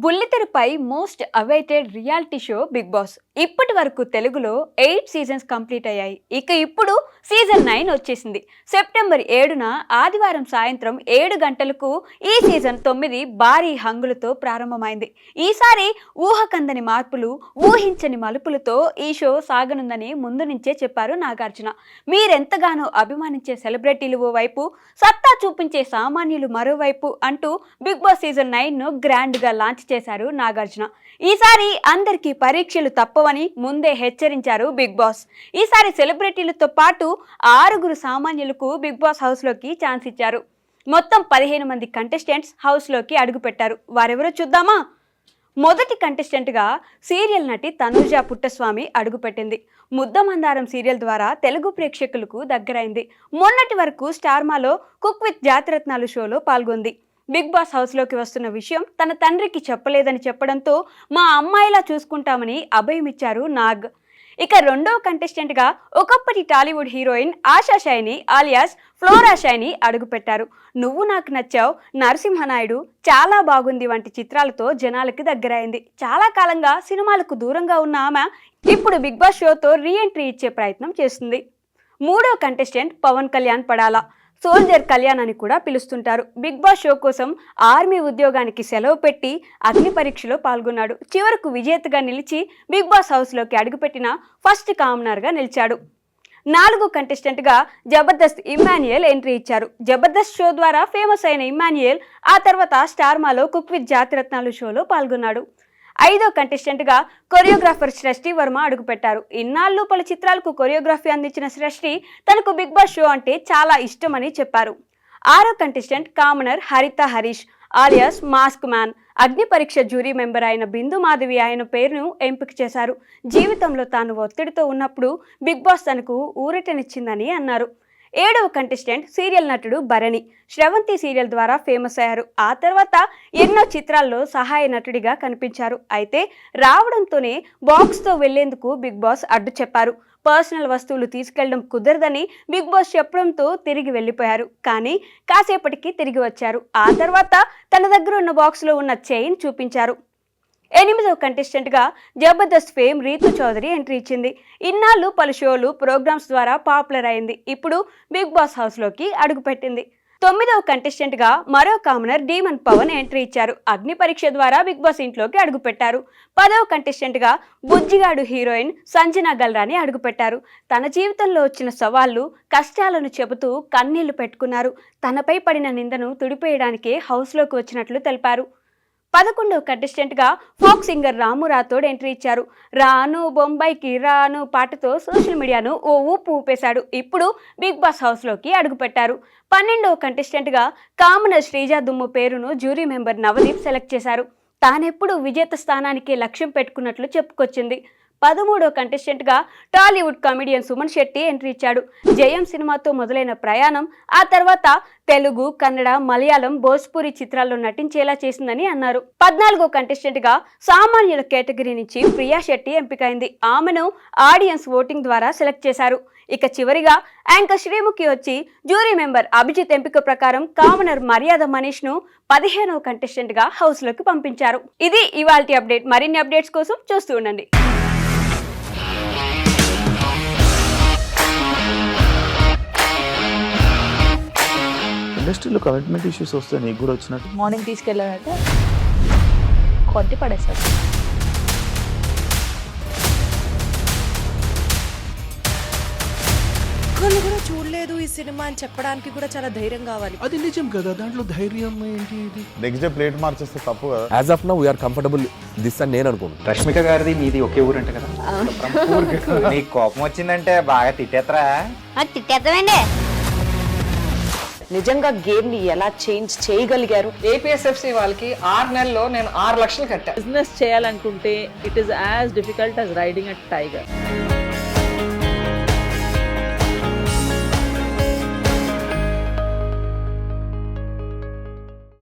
బుల్లితెరపై most awaited reality show big boss ఇప్పటి వరకు తెలుగులో 8 సీజన్స్ కంప్లీట్ అయ్యాయి. ఇప్పుడు సీజన్ 9 వచ్చేసింది. సెప్టెంబర్ 7న ఆదివారం సాయంత్రం 7 గంటలకు ఈ సీజన్ 9 భారీ హంగులతో ప్రారంభమైంది. ఈసారి ఊహకందని మార్పులు, ఊహించని మలుపులతో ఈ షో సాగనుందని ముందు నుంచే చెప్పారు నాగార్జున. మీరెంతగానో అభిమానించే సెలబ్రిటీలు ఓవైపు, సత్తా చూపించే సామాన్యులు మరోవైపు అంటూ బిగ్ బాస్ సీజన్ 9ను గ్రాండ్గా లాంచ్ చేశారు నాగార్జున. ఈసారి అందరికీ పరీక్షలు తప్పవని ముందే హెచ్చరించారు బిగ్ బాస్. ఈసారి సెలబ్రిటీలతో పాటు 6 సామాన్యులకు బిగ్ బాస్ హౌస్ లోకి ఛాన్స్ ఇచ్చారు. మొత్తం 15 మంది కంటెస్టెంట్స్ హౌస్ లోకి అడుగుపెట్టారు. వారెవరో చూద్దామా? మొదటి కంటెస్టెంట్గా సీరియల్ నటి తనూజ పుట్టస్వామి అడుగుపెట్టింది. ముద్దమందారం సీరియల్ ద్వారా తెలుగు ప్రేక్షకులకు దగ్గరైంది. మొన్నటి వరకు స్టార్మాలో కుక్ విత్ జాతిరత్నాలు షోలో పాల్గొంది. బిగ్ బాస్ హౌస్లోకి వస్తున్న విషయం తన తండ్రికి చెప్పలేదని చెప్పడంతో మా అమ్మాయిలా చూసుకుంటామని అభయమిచ్చారు నాగ్. ఇక రెండవ కంటెస్టెంట్గా ఒకప్పటి Tollywood heroine Asha Saini alias Flora Saini అడుగుపెట్టారు. నువ్వు నాకు నచ్చావు, నరసింహనాయుడు, చాలా బాగుంది వంటి చిత్రాలతో జనాలకి దగ్గరైంది. చాలా కాలంగా సినిమాలకు దూరంగా ఉన్న ఆమె ఇప్పుడు బిగ్ బాస్ షోతో రీ ఎంట్రీ ఇచ్చే ప్రయత్నం చేస్తుంది. మూడో కంటెస్టెంట్ పవన్ కళ్యాణ్ పడాలా, సోల్జర్ కళ్యాణ్ అని కూడా పిలుస్తుంటారు. బిగ్ బాస్ షో కోసం ఆర్మీ ఉద్యోగానికి సెలవు పెట్టి అగ్ని పరీక్షలో పాల్గొన్నాడు. చివరకు విజేతగా నిలిచి బిగ్ బాస్ హౌస్లోకి అడుగుపెట్టిన ఫస్ట్ కామనర్గా నిలిచాడు. 4వ కంటెస్టెంట్గా జబర్దస్త్ ఇమ్మాన్యుయల్ ఎంట్రీ ఇచ్చారు. జబర్దస్త్ షో ద్వారా ఫేమస్ అయిన ఇమ్మాన్యుయల్ ఆ తర్వాత స్టార్మాలో కుక్ విత్ జాతిరత్నాలు షోలో పాల్గొన్నాడు. 5వ కంటెస్టెంట్గా కొరియోగ్రాఫర్ సృష్టి వర్మ అడుగుపెట్టారు. ఇన్నాళ్ళు పలు చిత్రాలకు కొరియోగ్రఫీ అందించిన సృష్టి తనకు బిగ్ బాస్ షో అంటే చాలా ఇష్టమని చెప్పారు. 6వ కంటెస్టెంట్ కామనర్ హరిత హరీష్ ఆలియాస్ మాస్క్ మ్యాన్. అగ్ని పరీక్ష జ్యూరీ మెంబర్ అయిన బిందు మాధవి ఆయన పేరును ఎంపిక చేశారు. జీవితంలో తాను ఒత్తిడితో ఉన్నప్పుడు బిగ్ బాస్ తనకు ఊరటనిచ్చిందని అన్నారు. 7వ కంటెస్టెంట్ సీరియల్ నటుడు భరణి. శ్రవంతి సీరియల్ ద్వారా ఫేమస్ అయ్యారు. ఆ తర్వాత ఎన్నో చిత్రాల్లో సహాయ నటుడిగా కనిపించారు. అయితే రావడంతోనే బాక్స్తో వెళ్లేందుకు బిగ్ బాస్ అడ్డు చెప్పారు. పర్సనల్ వస్తువులు తీసుకెళ్లడం కుదరదని బిగ్ బాస్ చెప్పడంతో తిరిగి వెళ్లిపోయారు. కానీ కాసేపటికి తిరిగి వచ్చారు. ఆ తర్వాత తన దగ్గర ఉన్న బాక్స్లో ఉన్న చైన్ చూపించారు. 8వ కంటెస్టెంట్గా జబర్దస్త్ ఫేమ్ రీతు చౌదరి ఎంట్రీ ఇచ్చింది. ఇన్నాళ్ళు పలు షోలు, ప్రోగ్రామ్స్ ద్వారా పాపులర్ అయింది. ఇప్పుడు బిగ్ బాస్ హౌస్లోకి అడుగుపెట్టింది. 9వ కంటెస్టెంట్గా మరో కామనర్ డీమన్ పవన్ ఎంట్రీ ఇచ్చారు. అగ్ని పరీక్ష ద్వారా బిగ్ బాస్ ఇంట్లోకి అడుగుపెట్టారు. 10వ కంటెస్టెంట్గా బుజ్జిగాడు హీరోయిన్ సంజనా గల్రాని అడుగుపెట్టారు. తన జీవితంలో వచ్చిన సవాళ్లు, కష్టాలను చెబుతూ కన్నీళ్లు పెట్టుకున్నారు. తనపై పడిన నిందను తుడిపేయడానికే హౌస్లోకి వచ్చినట్లు తెలిపారు. 11వ కంటెస్టెంట్గా ఫోక్ సింగర్ రాము రాథోడ్ ఎంట్రీ ఇచ్చారు. రాను బొంబాయికి రాను పాటతో సోషల్ మీడియాను ఓ ఊపు ఊపేశాడు. ఇప్పుడు బిగ్ బాస్ హౌస్లోకి అడుగుపెట్టారు. 12వ కంటెస్టెంట్గా కామనర్ శ్రీజా దుమ్ము పేరును జ్యూరీ మెంబర్ నవదీప్ సెలెక్ట్ చేశారు. తానెప్పుడు విజేత స్థానానికి లక్ష్యం పెట్టుకున్నట్లు చెప్పుకొచ్చింది. 13వ కంటెస్టెంట్గా టాలీవుడ్ కమెడియన్ సుమన్ శెట్టి ఎంట్రీ ఇచ్చాడు. జయం సినిమాతో మొదలైన ప్రయాణం ఆ తర్వాత తెలుగు, కన్నడ, మలయాళం, భోజ్పురి చిత్రాల్లో నటించేలా చేసిందని అన్నారు. 14వ కంటెస్టెంట్గా సామాన్యుల కేటగిరీ నుంచి ప్రియా శెట్టి ఎంపికైంది. ఆమెను ఆడియన్స్ ఓటింగ్ ద్వారా సెలెక్ట్ చేశారు. ఇక చివరిగా యాంకర్ శ్రీముఖి వచ్చి జ్యూరీ మెంబర్ అభిజిత్ ఎంపిక ప్రకారం కామనర్ మర్యాద మనీష్ ను 15వ కంటెస్టెంట్గా హౌస్లోకి పంపించారు. ఇది ఇవాల్టి అప్డేట్. మరిన్ని అప్డేట్స్ కోసం చూస్తూ ఉండండి. ఇండస్ట్రీలో కమిట్మెంట్ ఇష్యూస్ వస్తే నీకు కూడా వచ్చినట్టు మార్నింగ్ తీసుకెళ్ళాడంటే కొట్టి పడేస్తాడు. ఒక్కళ్ళు కూడా చూడలేదు ఈ సినిమా అని చెప్పడానికి కూడా చాలా ధైర్యం కావాలి. అది నిజం కదా, దాంట్లో ధైర్యం ఏంటి? ఇది నెక్స్ట్ డే ప్లేట్ మార్చేస్తే తప్పు కదా. As of now we are comfortable this అని నేను అనుకుంటున్నాను. రష్మిక గారిది మీది ఒకే ఊరంట కదా? నీకు కోపం వచ్చిందంటే బాగా తిట్టేత్తరా? తిట్టేద్దామండి. నిజంగా గేమ్ ని ఎలా చేంజ్ చేయగలిగారు? ఏపీఎస్ఎఫ్సి వాళ్ళకి 6 నెలల్లో నేను 6 లక్షలు కట్టా. బిజినెస్ చేయాలనుకుంటే it is as difficult as riding a tiger.